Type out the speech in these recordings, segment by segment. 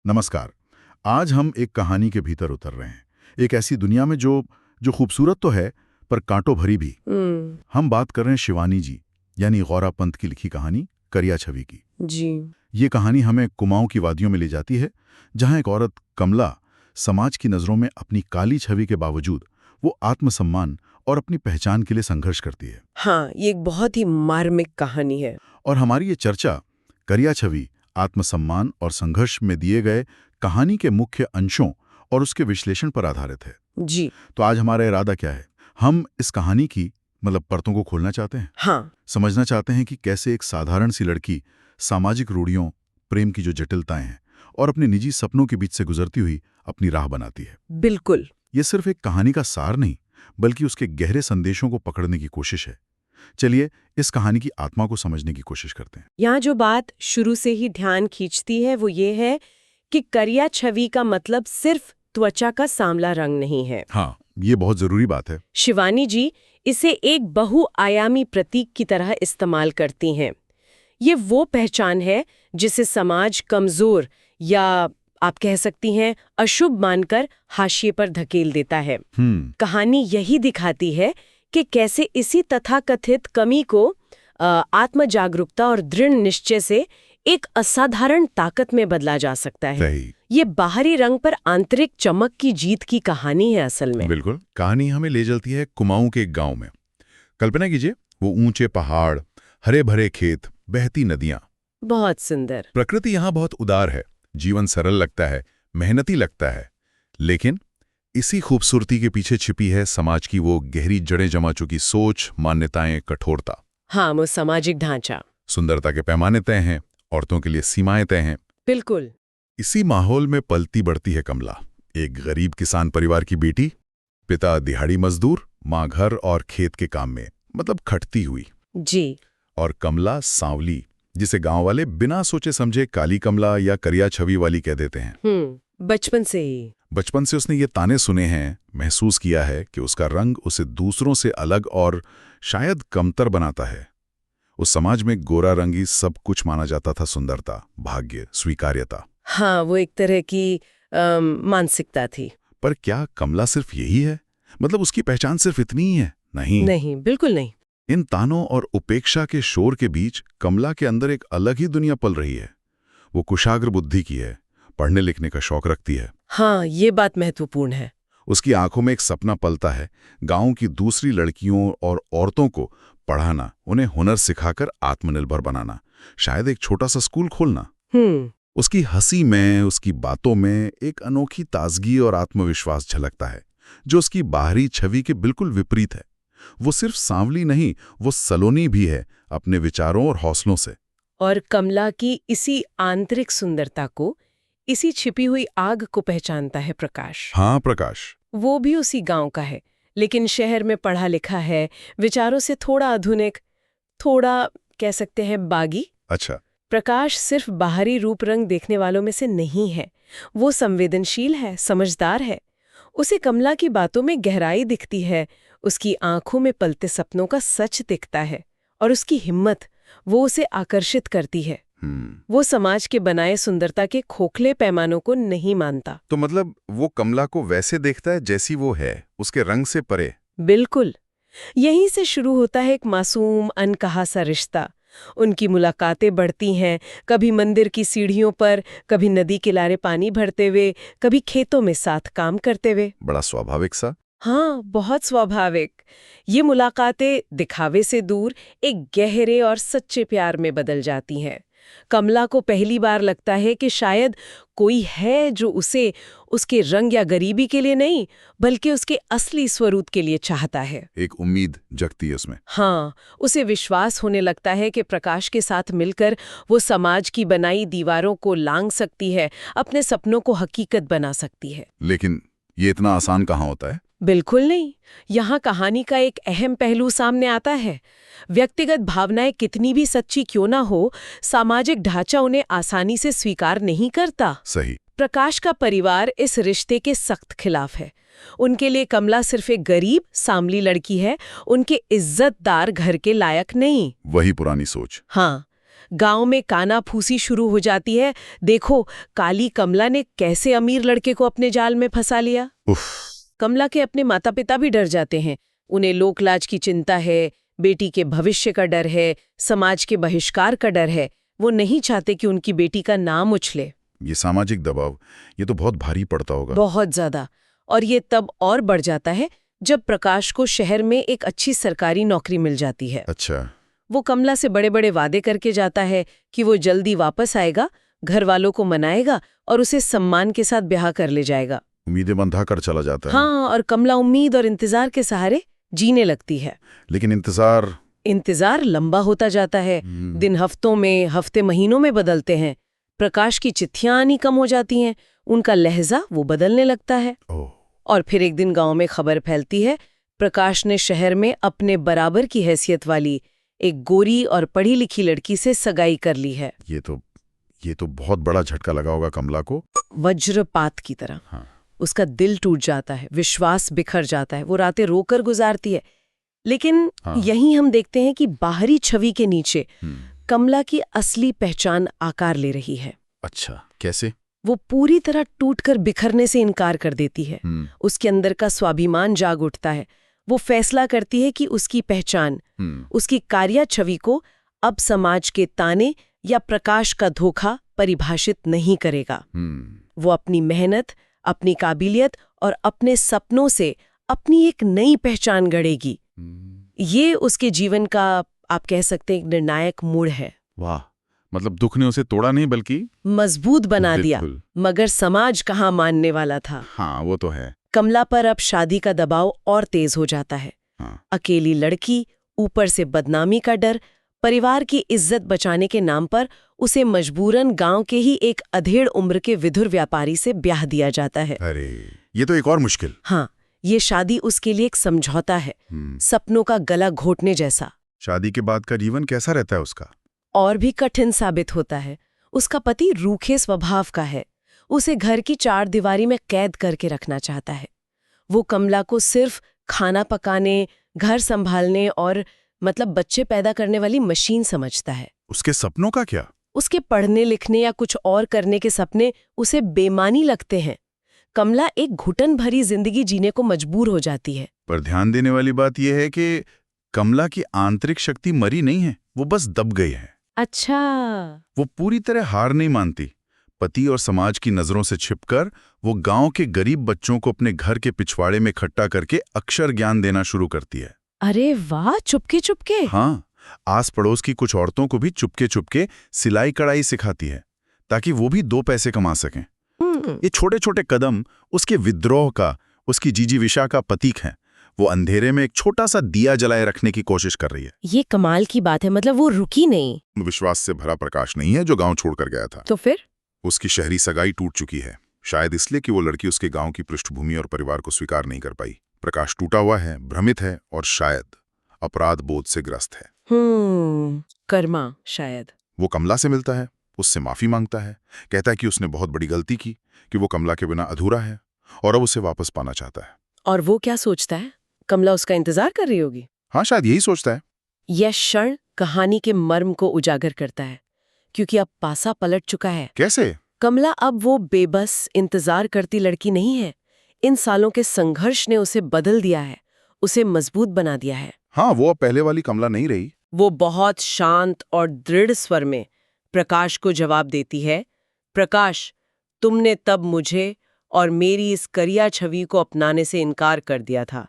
नमस्कार। आज हम एक कहानी के भीतर उतर रहे हैं, एक ऐसी दुनिया में जो जो खूबसूरत तो है पर कांटों भरी भी। हम बात कर रहे हैं शिवानी जी यानी गौरा पंत की लिखी कहानी करिया छवि की। जी। ये कहानी हमें कुमाऊं की वादियों में ले जाती है, जहां एक औरत कमला समाज की नज़रों में अपनी काली छवि के बावजूद वो आत्मसम्मान और अपनी पहचान के लिए संघर्ष करती है। हाँ, ये एक बहुत ही मार्मिक कहानी है। और हमारी ये चर्चा करिया छवि, आत्मसम्मान और संघर्ष में दिए गए कहानी के मुख्य अंशों और उसके विश्लेषण पर आधारित है। जी। तो आज हमारा इरादा क्या है? हम इस कहानी की परतों को खोलना चाहते हैं। हाँ। समझना चाहते हैं कि कैसे एक साधारण सी लड़की सामाजिक रूढ़ियों, प्रेम की जो जटिलताएं हैं और अपने निजी सपनों के बीच से गुजरती हुई अपनी राह बनाती है। बिल्कुल। ये सिर्फ एक कहानी का सार नहीं, बल्कि उसके गहरे संदेशों को पकड़ने की कोशिश है। चलिए इस कहानी की आत्मा को समझने की कोशिश करते हैं। यहाँ जो बात शुरू से ही ध्यान खींचती है वो ये है कि करिया छवि का मतलब सिर्फ त्वचा का सांवला रंग नहीं है। हाँ, ये बहुत जरूरी बात है। शिवानी जी इसे एक बहुआयामी प्रतीक की तरह इस्तेमाल करती हैं। ये वो पहचान है जिसे समाज कमजोर या आप कह सकती हैं अशुभ मानकर हाशिए पर धकेल देता है। कहानी यही दिखाती है कि कैसे इसी तथाकथित कमी को आत्म जागरूकता और दृढ़ निश्चय से एक असाधारण ताकत में बदला जा सकता है। ये बाहरी रंग पर आंतरिक चमक की जीत की कहानी है असल में। बिल्कुल। कहानी हमें ले चलती है कुमाऊं के एक गांव में। कल्पना कीजिए, वो ऊंचे पहाड़, हरे भरे खेत, बहती नदियां। बहुत सुंदर। प्रकृति यहाँ बहुत उदार है, जीवन सरल लगता है, मेहनती लगता है। लेकिन इसी खूबसूरती के पीछे छिपी है समाज की वो गहरी जड़ें जमा चुकी सोच, मान्यताएं, कठोरता। हाँ, वो सामाजिक ढांचा। सुंदरता के पैमाने तय हैं, औरतों के लिए सीमाएं तय हैं। बिल्कुल। इसी माहौल में पलती बढ़ती है कमला, एक गरीब किसान परिवार की बेटी। पिता दिहाड़ी मजदूर, माँ घर और खेत के काम में खटती हुई। जी। और कमला सांवली, जिसे गांव वाले बिना सोचे समझे काली कमला या करिया छवि वाली कह देते हैं। बचपन से ही। बचपन से उसने ये ताने सुने हैं, महसूस किया है कि उसका रंग उसे दूसरों से अलग और शायद कमतर बनाता है। उस समाज में गोरा रंग ही सब कुछ माना जाता था, सुंदरता, भाग्य, स्वीकार्यता। हाँ, वो एक तरह की मानसिकता थी। पर क्या कमला सिर्फ यही है? उसकी पहचान सिर्फ इतनी ही है? नहीं नहीं, बिल्कुल नहीं। इन तानों और उपेक्षा के शोर के बीच कमला के अंदर एक अलग ही दुनिया पल रही है। वो कुशाग्र बुद्धि की है, पढ़ने लिखने का शौक रखती है। हाँ, ये बात महत्वपूर्ण है। उसकी आंखों में एक सपना पलता है, गांव की दूसरी लड़कियों और औरतों को पढ़ाना, उन्हें हुनर सिखाकर आत्मनिर्भर बनाना, शायद एक छोटा सा स्कूल खोलना। उसकी हंसी में, उसकी बातों में एक अनोखी ताजगी और आत्मविश्वास झलकता है, जो उसकी बाहरी छवि के बिल्कुल विपरीत है। वो सिर्फ सांवली नहीं, वो सलोनी भी है अपने विचारों और हौसलों से। और कमला की इसी आंतरिक सुंदरता को, इसी छिपी हुई आग को पहचानता है प्रकाश। हाँ, प्रकाश। वो भी उसी गांव का है, लेकिन शहर में पढ़ा लिखा है, विचारों से थोड़ा आधुनिक, थोड़ा कह सकते हैं बागी। अच्छा। प्रकाश सिर्फ बाहरी रूप रंग देखने वालों में से नहीं है। वो संवेदनशील है, समझदार है। उसे कमला की बातों में गहराई दिखती है, उसकी आंखों में पलते सपनों का सच दिखता है, और उसकी हिम्मत, वो उसे आकर्षित करती है। वो समाज के बनाए सुंदरता के खोखले पैमानों को नहीं मानता। तो वो कमला को वैसे देखता है जैसी वो है, उसके रंग से परे। बिल्कुल। यहीं से शुरू होता है एक मासूम अनकहा सा रिश्ता। उनकी मुलाकातें बढ़ती हैं, कभी मंदिर की सीढ़ियों पर, कभी नदी किनारे पानी भरते हुए, कभी खेतों में साथ काम करते हुए। बड़ा स्वाभाविक सा। हाँ, बहुत स्वाभाविक। ये मुलाकातें दिखावे से दूर एक गहरे और सच्चे प्यार में बदल जाती हैं। कमला को पहली बार लगता है कि शायद कोई है जो उसे उसके रंग या गरीबी के लिए नहीं, बल्कि उसके असली स्वरूप के लिए चाहता है। एक उम्मीद जगती है उसमें। हाँ, उसे विश्वास होने लगता है कि प्रकाश के साथ मिलकर वो समाज की बनाई दीवारों को लांघ सकती है, अपने सपनों को हकीकत बना सकती है। लेकिन ये इतना आसान कहाँ होता है? बिल्कुल नहीं। यहाँ कहानी का एक अहम पहलू सामने आता है। व्यक्तिगत भावनाएं कितनी भी सच्ची क्यों ना हो, सामाजिक ढांचा उन्हें आसानी से स्वीकार नहीं करता। सही। प्रकाश का परिवार इस रिश्ते के सख्त खिलाफ है। उनके लिए कमला सिर्फ एक गरीब सांवली लड़की है, उनके इज्जतदार घर के लायक नहीं। वही पुरानी सोच। हाँ, गांव में कानाफूसी शुरू हो जाती है। देखो, काली कमला ने कैसे अमीर लड़के को अपने जाल में फंसा लिया। उफ। कमला के अपने माता पिता भी डर जाते हैं। उन्हें लोकलाज की चिंता है, बेटी के भविष्य का डर है, समाज के बहिष्कार का डर है। वो नहीं चाहते कि उनकी बेटी का नाम उछले। ये सामाजिक दबाव, ये तो बहुत भारी पड़ता होगा। बहुत ज्यादा। और ये तब और बढ़ जाता है जब प्रकाश को शहर में एक अच्छी सरकारी नौकरी मिल जाती है। अच्छा। वो कमला से बड़े बड़े वादे करके जाता है कि वो जल्दी वापस आएगा, घर वालों को मनाएगा और उसे सम्मान के साथ ब्याह कर ले जाएगा। उम्मीदें बंधा कर चला जाता है। हाँ, और कमला उम्मीद और इंतजार के सहारे जीने लगती है। लेकिन इंतजार लंबा होता जाता है। दिन हफ्तों में, हफ्ते महीनों में बदलते हैं। प्रकाश की चिट्ठियां आनी कम हो जाती हैं, उनका लहजा वो बदलने लगता है। और फिर एक दिन गांव में खबर फैलती है, प्रकाश ने शहर में अपने बराबर की हैसियत वाली एक गोरी और पढ़ी लिखी लड़की से सगाई कर ली है। ये तो बहुत बड़ा झटका लगा होगा कमला को। वज्रपात की तरह। हाँ। उसका दिल टूट जाता है, विश्वास बिखर जाता है, वो रातें रोकर गुजारती है। लेकिन यहीं हम देखते हैं कि बाहरी छवि के नीचे कमला की असली पहचान आकार ले रही है। अच्छा, कैसे? वो पूरी तरह टूटकर बिखरने से इनकार कर देती है। उसके अंदर का स्वाभिमान जाग उठता है। वो फैसला करती है कि उसकी पहचान, उसकी कार्य छवि को अब समाज के ताने या प्रकाश का धोखा परिभाषित नहीं करेगा। वो अपनी मेहनत, अपनी काबिलियत और अपने सपनों से अपनी एक नई पहचान गढ़ेगी। ये उसके जीवन का, आप कह सकते हैं, एक निर्णायक मोड़ है। वाह, मतलब दुख ने उसे तोड़ा नहीं बल्कि मजबूत बना दिया। मगर समाज कहाँ मानने वाला था। हाँ, वो तो है। कमला पर अब शादी का दबाव और तेज हो जाता है। अकेली लड़की, ऊपर से बदनामी का डर, परिवार की इज्जत बचाने के नाम पर उसे मजबूरन गांव के ही एक अधेड़ उम्र के विधुर व्यापारी से ब्याह दिया जाता है। अरे, ये तो एक और मुश्किल। हाँ, ये शादी उसके लिए एक समझौता है, सपनों का गला घोटने जैसा। शादी के बाद का जीवन कैसा रहता है उसका? और भी कठिन साबित होता है। उसका पति रूखे स्वभाव का है। उसे घर की चार दीवारी में कैद करके रखना चाहता है। वो कमला को सिर्फ खाना पकाने, घर संभालने और बच्चे पैदा करने वाली मशीन समझता है। उसके सपनों का क्या? उसके पढ़ने लिखने या कुछ और करने के सपने उसे बेमानी लगते हैं। कमला एक घुटन भरी जिंदगी जीने को मजबूर हो जाती है। पर ध्यान देने वाली बात यह है कि कमला की आंतरिक शक्ति मरी नहीं है, वो बस दब गई है। अच्छा। वो पूरी तरह हार नहीं मानती। पति और समाज की नजरों से छिपकर वो गांव के गरीब बच्चों को अपने घर के पिछवाड़े में इकट्ठा करके अक्षर ज्ञान देना शुरू करती है। अरे वाह, चुपके चुपके। हाँ, आस पड़ोस की कुछ औरतों को भी चुपके चुपके सिलाई कढ़ाई सिखाती है ताकि वो भी 2 पैसे कमा सकें। ये छोटे छोटे कदम उसके विद्रोह का, उसकी जिजीविषा का प्रतीक हैं। वो अंधेरे में एक छोटा सा दिया जलाए रखने की कोशिश कर रही है। ये कमाल की बात है, वो रुकी नहीं। विश्वास से भरा प्रकाश नहीं है जो गांव छोड़कर गया था। तो फिर उसकी शहरी सगाई टूट चुकी है, शायद इसलिए कि वो लड़की उसके गांव की पृष्ठभूमि और परिवार को स्वीकार नहीं कर पाई। प्रकाश टूटा हुआ है, भ्रमित है और शायद अपराध बोध से ग्रस्त है। कर्मा शायद। वो कमला से मिलता है, उससे माफी मांगता है, कहता है कि उसने बहुत बड़ी गलती की, कि वो कमला के बिना अधूरा है और अब उसे वापस पाना चाहता है। और वो क्या सोचता है? कमला उसका इंतजार कर रही होगी। हाँ, शायद यही सोचता है। यह क्षण कहानी के मर्म को उजागर करता है, क्योंकि अब पासा पलट चुका है। कैसे? कमला अब वो बेबस इंतजार करती लड़की नहीं है। इन सालों के संघर्ष ने उसे बदल दिया है, उसे मजबूत बना दिया है। हाँ, वो अब पहले वाली कमला नहीं रही। वो बहुत शांत और दृढ़ स्वर में प्रकाश को जवाब देती है, प्रकाश, तुमने तब मुझे और मेरी इस करिया छवि को अपनाने से इनकार कर दिया था।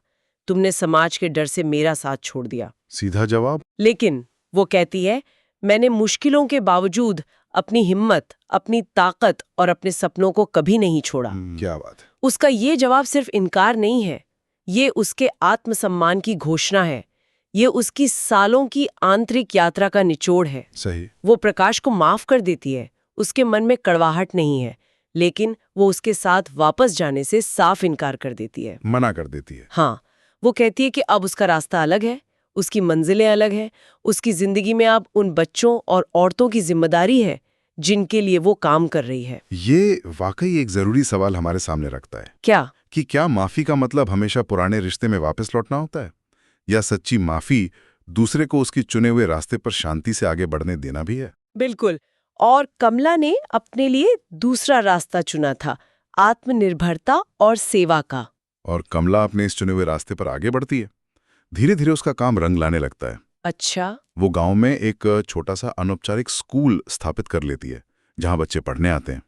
तुमने समाज के डर से मेरा साथ छोड़ दिया। सीधा जवाब। लेकिन वो कहती है, मैंने मुश्किलों के बावजूद अपनी हिम्मत, अपनी ताकत और अपने सपनों को कभी नहीं छोड़ा। क्या बात है। उसका ये जवाब सिर्फ इनकार नहीं है, ये उसके आत्मसम्मान की घोषणा है। ये उसकी सालों की आंतरिक यात्रा का निचोड़ है। सही। वो प्रकाश को माफ कर देती है, उसके मन में कड़वाहट नहीं है, लेकिन वो उसके साथ वापस जाने से साफ इनकार कर देती है, मना कर देती है। हाँ, वो कहती है कि अब उसका रास्ता अलग है, उसकी मंजिलें अलग हैं, उसकी जिंदगी में अब उन बच्चों और औरतों की जिम्मेदारी है जिनके लिए वो काम कर रही है। ये वाकई एक जरूरी सवाल हमारे सामने रखता है। क्या? कि क्या माफी का मतलब हमेशा पुराने रिश्ते में वापस लौटना होता है, या सच्ची माफी दूसरे को उसकी चुने हुए रास्ते पर शांति से आगे बढ़ने देना भी है? बिल्कुल। और कमला ने अपने लिए दूसरा रास्ता चुना था, आत्मनिर्भरता और सेवा का। और कमला अपने इस चुने हुए रास्ते पर आगे बढ़ती है। धीरे धीरे उसका काम रंग लाने लगता है। अच्छा। वो गांव में एक छोटा सा अनौपचारिक स्कूल स्थापित कर लेती है, जहां बच्चे पढ़ने आते हैं।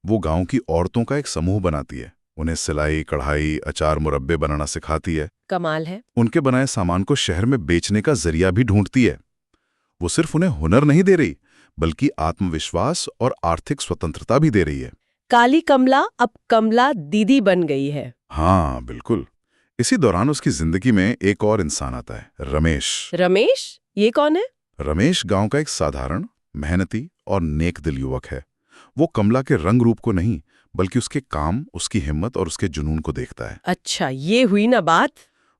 वो गांव की औरतों का एक समूह बनाती है, उन्हें सिलाई, कढ़ाई, अचार, मुरब्बे बनाना सिखाती है। कमाल है। उनके बनाए सामान को शहर में बेचने का जरिया भी ढूंढती है। वो सिर्फ उन्हें हुनर नहीं दे रही, बल्कि आत्मविश्वास और आर्थिक स्वतंत्रता भी दे रही है। काली कमला अब कमला दीदी बन गई है। हाँ, बिल्कुल। इसी दौरान उसकी जिंदगी में एक और इंसान आता है, रमेश। रमेश? ये कौन है? रमेश गांव का एक साधारण, मेहनती और नेक दिल युवक है। वो कमला के रंग रूप को नहीं, बल्कि उसके काम, उसकी हिम्मत और उसके जुनून को देखता है। अच्छा, ये हुई ना बात।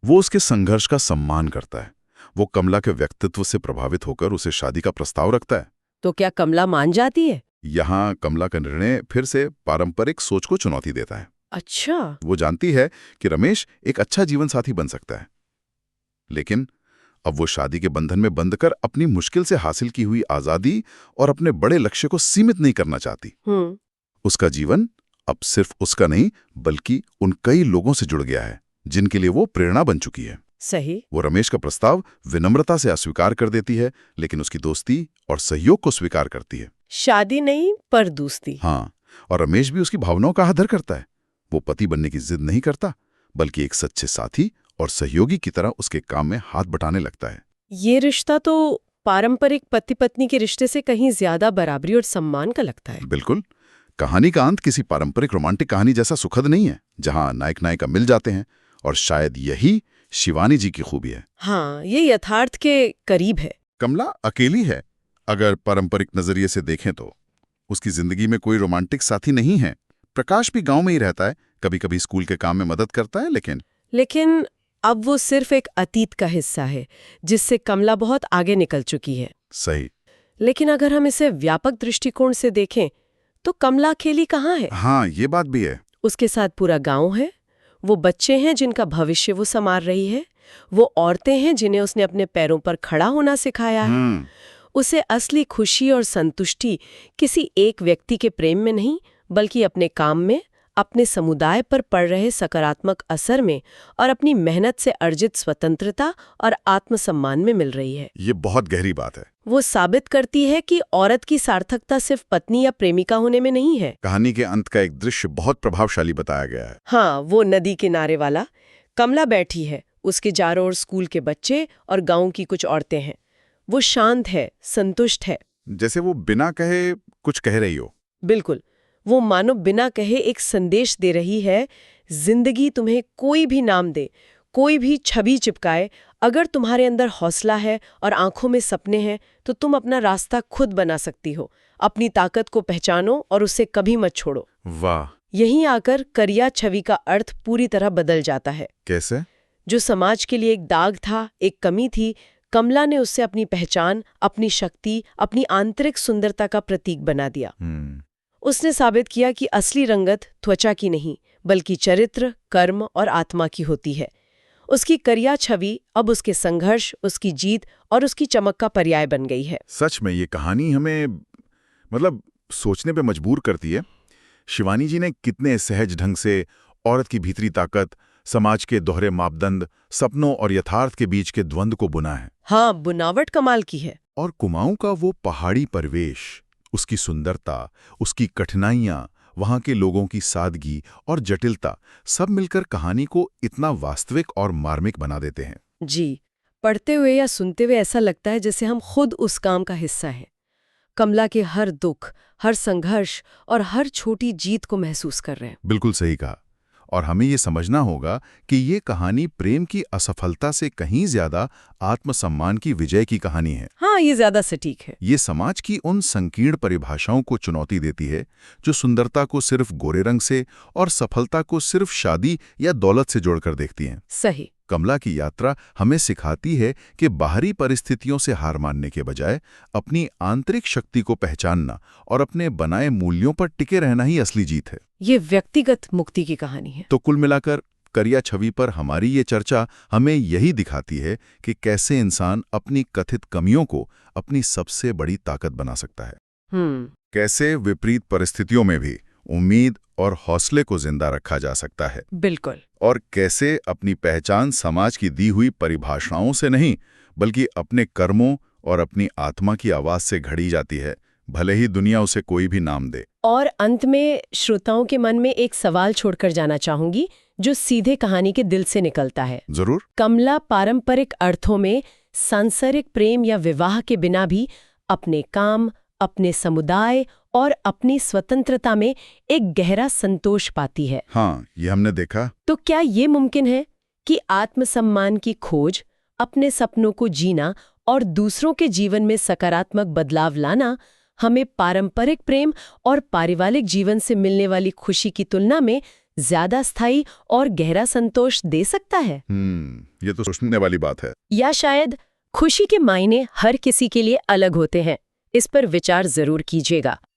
वो उसके संघर्ष का सम्मान करता है। वो कमला के व्यक्तित्व से प्रभावित होकर उसे शादी का प्रस्ताव रखता है। तो क्या कमला मान जाती है? यहाँ कमला का निर्णय फिर से पारंपरिक सोच को चुनौती देता है। अच्छा। वो जानती है कि रमेश एक अच्छा जीवन साथी बन सकता है, लेकिन अब वो शादी के बंधन में बंधकर अपनी मुश्किल से हासिल की हुई आजादी और अपने बड़े लक्ष्य को सीमित नहीं करना चाहती। उसका जीवन अब सिर्फ उसका नहीं, बल्कि उन कई लोगों से जुड़ गया है जिनके लिए वो प्रेरणा बन चुकी है। सही। वो रमेश का प्रस्ताव विनम्रता से अस्वीकार कर देती है, लेकिन उसकी दोस्ती और सहयोग को स्वीकार करती है। शादी नहीं, पर दोस्ती। हाँ, और रमेश भी उसकी भावनाओं का आदर करता है। वो पति बनने की जिद नहीं करता, बल्कि एक सच्चे साथी और सहयोगी की तरह उसके काम में हाथ बटाने लगता है। ये रिश्ता तो पारंपरिक पति पत्नी के रिश्ते से कहीं ज्यादा बराबरी और सम्मान का लगता है। बिल्कुल। कहानी का अंत किसी पारंपरिक रोमांटिक कहानी जैसा सुखद नहीं है, जहां नायक नायिका मिल जाते हैं, और शायद यही शिवानी जी की खूबी है। हाँ, ये यथार्थ के करीब है। कमला अकेली है, अगर पारंपरिक नजरिए से देखें तो। उसकी जिंदगी में कोई रोमांटिक साथी नहीं है। प्रकाश भी गांव में ही रहता है, कभी कभी स्कूल के काम में मदद करता है, लेकिन अब वो सिर्फ एक अतीत का हिस्सा है जिससे कमला बहुत आगे निकल चुकी है। सही। लेकिन अगर हम इसे व्यापक दृष्टिकोण से देखें तो कमला अकेली कहाँ है? हाँ, ये बात भी है। उसके साथ पूरा गांव है, वो बच्चे हैं जिनका भविष्य वो संवार रही है, वो औरतें हैं जिन्हें उसने अपने पैरों पर खड़ा होना सिखाया है। उसे असली खुशी और संतुष्टि किसी एक व्यक्ति के प्रेम में नहीं, बल्कि अपने काम में, अपने समुदाय पर पड़ रहे सकारात्मक असर में और अपनी मेहनत से अर्जित स्वतंत्रता और आत्मसम्मान में मिल रही है। ये बहुत गहरी बात है। वो साबित करती है कि औरत की सार्थकता सिर्फ पत्नी या प्रेमिका होने में नहीं है। कहानी के अंत का एक दृश्य बहुत प्रभावशाली बताया गया है। हाँ, वो नदी किनारे वाला। कमला बैठी है, उसके चारों ओर स्कूल के बच्चे और गांव की कुछ औरतें हैं। वो शांत है, संतुष्ट है, जैसे वो बिना कहे कुछ कह रही हो। बिल्कुल। वो मानो बिना कहे एक संदेश दे रही है, जिंदगी तुम्हें कोई भी नाम दे, कोई भी छवि चिपकाए, अगर तुम्हारे अंदर हौसला है और आंखों में सपने हैं तो तुम अपना रास्ता खुद बना सकती हो। अपनी ताकत को पहचानो और उसे कभी मत छोड़ो। वाह। यहीं आकर करिया छवि का अर्थ पूरी तरह बदल जाता है। कैसे? जो समाज के लिए एक दाग था, एक कमी थी, कमला ने उससे अपनी पहचान, अपनी शक्ति, अपनी आंतरिक सुंदरता का प्रतीक बना दिया। उसने साबित किया कि असली रंगत त्वचा की नहीं, बल्कि चरित्र, कर्म और आत्मा की होती है। उसकी करिया छवि अब उसके संघर्ष, उसकी जीत और उसकी चमक का पर्याय बन गई है। सच में ये कहानी हमें सोचने पे मजबूर करती है। शिवानी जी ने कितने सहज ढंग से औरत की भीतरी ताकत, समाज के दोहरे मापदंड, सपनों और यथार्थ के बीच के द्वंद्व को बुना है। हाँ, बुनावट कमाल की है। और कुमाऊं का वो पहाड़ी परिवेश, उसकी सुंदरता, उसकी कठिनाइयां, वहां के लोगों की सादगी और जटिलता, सब मिलकर कहानी को इतना वास्तविक और मार्मिक बना देते हैं। जी, पढ़ते हुए या सुनते हुए ऐसा लगता है जैसे हम खुद उस काम का हिस्सा हैं। कमला के हर दुख, हर संघर्ष और हर छोटी जीत को महसूस कर रहे हैं। बिल्कुल सही कहा। और हमें ये समझना होगा कि ये कहानी प्रेम की असफलता से कहीं ज्यादा आत्मसम्मान की विजय की कहानी है। हाँ, ये ज्यादा सटीक है। ये समाज की उन संकीर्ण परिभाषाओं को चुनौती देती है जो सुंदरता को सिर्फ गोरे रंग से और सफलता को सिर्फ शादी या दौलत से जोड़कर देखती हैं। सही। कमला की यात्रा हमें सिखाती है कि बाहरी परिस्थितियों से हार मानने के बजाय अपनी आंतरिक शक्ति को पहचानना और अपने बनाए मूल्यों पर टिके रहना ही असली जीत है। ये व्यक्तिगत मुक्ति की कहानी है। तो कुल मिलाकर करिया छवि पर हमारी ये चर्चा हमें यही दिखाती है कि कैसे इंसान अपनी कथित कमियों को अपनी सबसे बड़ी ताकत बना सकता है। कैसे विपरीत परिस्थितियों में भी उम्मीद और हौसले को जिंदा रखा जा सकता है। बिल्कुल। और कैसे अपनी पहचान समाज की दी हुई परिभाषाओं से नहीं, बल्कि अपने कर्मों और अपनी आत्मा की आवाज से घड़ी जाती है, भले ही दुनिया उसे कोई भी नाम दे। और अंत में श्रोताओं के मन में एक सवाल छोड़कर जाना चाहूंगी, जो सीधे कहानी के दिल से निकलता है। जरूर। कमला पारंपरिक अर्थों में सांसारिक प्रेम या विवाह के बिना भी अपने काम, अपने समुदाय और अपनी स्वतंत्रता में एक गहरा संतोष पाती है। हाँ, ये हमने देखा। तो क्या ये मुमकिन है कि आत्मसम्मान की खोज, अपने सपनों को जीना और दूसरों के जीवन में सकारात्मक बदलाव लाना हमें पारंपरिक प्रेम और पारिवारिक जीवन से मिलने वाली खुशी की तुलना में ज्यादा स्थायी और गहरा संतोष दे सकता है? ये तो सोचने वाली बात है। या शायद खुशी के मायने हर किसी के लिए अलग होते हैं। इस पर विचार जरूर कीजिएगा।